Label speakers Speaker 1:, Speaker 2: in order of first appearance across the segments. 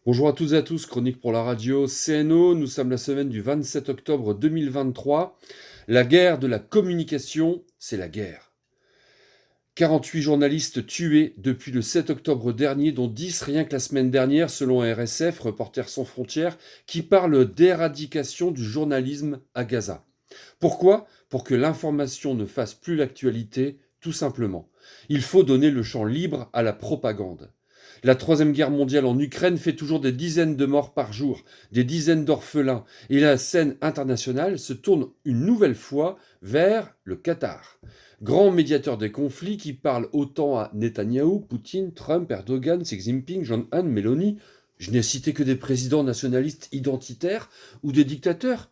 Speaker 1: Bonjour à toutes et à tous, chronique pour la radio CNO, nous sommes la semaine du 27 octobre 2023. La guerre de la communication, c'est la guerre. 48 journalistes tués depuis le 7 octobre dernier, dont 10 rien que la semaine dernière, selon RSF, Reporters sans frontières, qui parle d'éradication du journalisme à Gaza. Pourquoi ? Pour que l'information ne fasse plus l'actualité, tout simplement. Il faut donner le champ libre à la propagande. La Troisième Guerre mondiale en Ukraine fait toujours des dizaines de morts par jour, des dizaines d'orphelins, et la scène internationale se tourne une nouvelle fois vers le Qatar. Grand médiateur des conflits qui parle autant à Netanyahou, Poutine, Trump, Erdogan, Xi Jinping, Jong-un, Meloni. Je n'ai cité que des présidents nationalistes identitaires ou des dictateurs.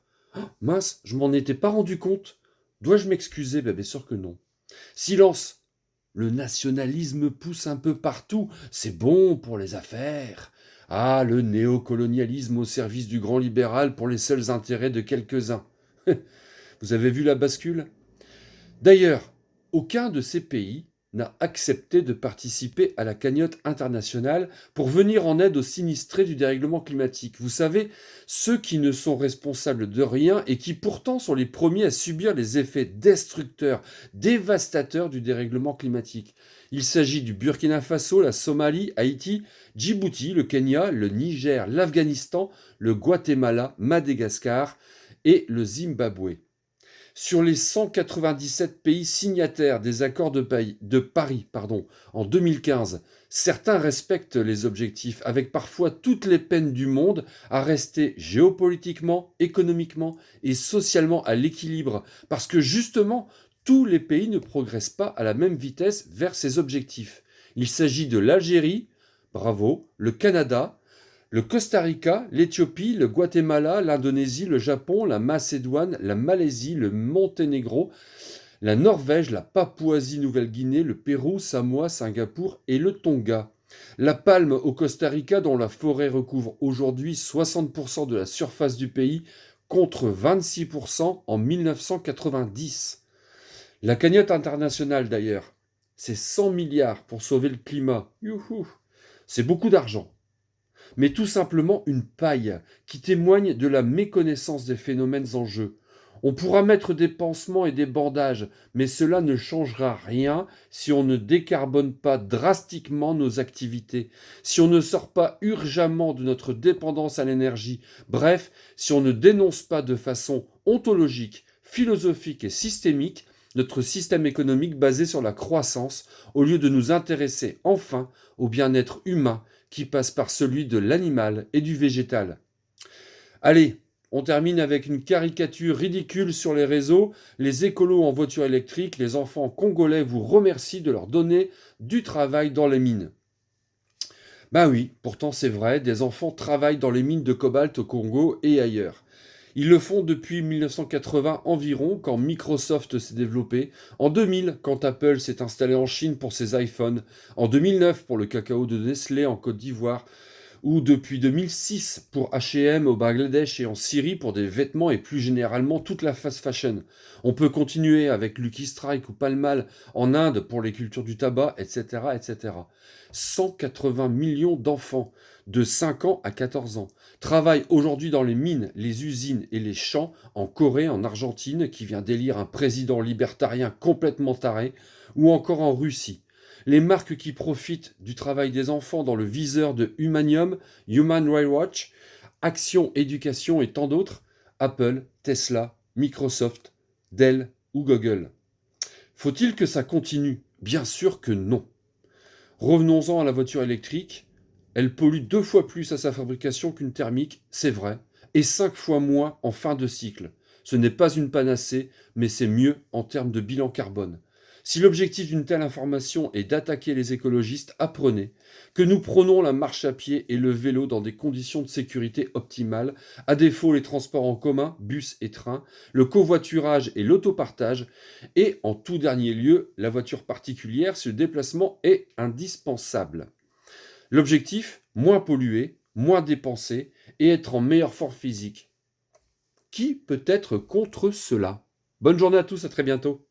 Speaker 1: Mince, je m'en étais pas rendu compte. Dois-je m'excuser ? Bien sûr que non. Silence. Le nationalisme pousse un peu partout. C'est bon pour les affaires. Ah, le néocolonialisme au service du grand libéral pour les seuls intérêts de quelques-uns. Vous avez vu la bascule ? D'ailleurs, aucun de ces pays n'a accepté de participer à la cagnotte internationale pour venir en aide aux sinistrés du dérèglement climatique. Vous savez, ceux qui ne sont responsables de rien et qui pourtant sont les premiers à subir les effets destructeurs, dévastateurs du dérèglement climatique. Il s'agit du Burkina Faso, la Somalie, Haïti, Djibouti, le Kenya, le Niger, l'Afghanistan, le Guatemala, Madagascar et le Zimbabwe. Sur les 197 pays signataires des accords de Paris en 2015, certains respectent les objectifs avec parfois toutes les peines du monde à rester géopolitiquement, économiquement et socialement à l'équilibre parce que justement, tous les pays ne progressent pas à la même vitesse vers ces objectifs. Il s'agit de l'Algérie, bravo, le Canada, le Costa Rica, l'Éthiopie, le Guatemala, l'Indonésie, le Japon, la Macédoine, la Malaisie, le Monténégro, la Norvège, la Papouasie-Nouvelle-Guinée, le Pérou, Samoa, Singapour et le Tonga. La palme au Costa Rica, dont la forêt recouvre aujourd'hui 60% de la surface du pays, contre 26% en 1990. La cagnotte internationale d'ailleurs, c'est 100 milliards pour sauver le climat. Youhou. C'est beaucoup d'argent, mais tout simplement une paille qui témoigne de la méconnaissance des phénomènes en jeu. On pourra mettre des pansements et des bandages, mais cela ne changera rien si on ne décarbone pas drastiquement nos activités, si on ne sort pas urgemment de notre dépendance à l'énergie, bref, si on ne dénonce pas de façon ontologique, philosophique et systémique notre système économique basé sur la croissance, au lieu de nous intéresser enfin au bien-être humain qui passe par celui de l'animal et du végétal. Allez, on termine avec une caricature ridicule sur les réseaux. Les écolos en voiture électrique, les enfants congolais vous remercient de leur donner du travail dans les mines. Ben oui, pourtant c'est vrai, des enfants travaillent dans les mines de cobalt au Congo et ailleurs. Ils le font depuis 1980 environ, quand Microsoft s'est développé, en 2000 quand Apple s'est installé en Chine pour ses iPhones, en 2009 pour le cacao de Nestlé en Côte d'Ivoire, ou depuis 2006 pour H&M au Bangladesh et en Syrie pour des vêtements et plus généralement toute la fast fashion. On peut continuer avec Lucky Strike ou Palmal en Inde pour les cultures du tabac, etc. etc. 180 millions d'enfants de 5 ans à 14 ans travaillent aujourd'hui dans les mines, les usines et les champs en Corée, en Argentine, qui vient d'élire un président libertarien complètement taré, ou encore en Russie. Les marques qui profitent du travail des enfants dans le viseur de Humanium, Human Rights Watch, Action Éducation et tant d'autres, Apple, Tesla, Microsoft, Dell ou Google. Faut-il que ça continue ? Bien sûr que non. Revenons-en à la voiture électrique. Elle pollue 2 fois plus à sa fabrication qu'une thermique, c'est vrai, et 5 fois moins en fin de cycle. Ce n'est pas une panacée, mais c'est mieux en termes de bilan carbone. Si l'objectif d'une telle information est d'attaquer les écologistes, apprenez que nous prônons la marche à pied et le vélo dans des conditions de sécurité optimales, à défaut les transports en commun, bus et trains, le covoiturage et l'autopartage, et en tout dernier lieu, la voiture particulière, ce déplacement est indispensable. L'objectif, moins polluer, moins dépenser et être en meilleure forme physique. Qui peut être contre cela ? Bonne journée à tous, à très bientôt.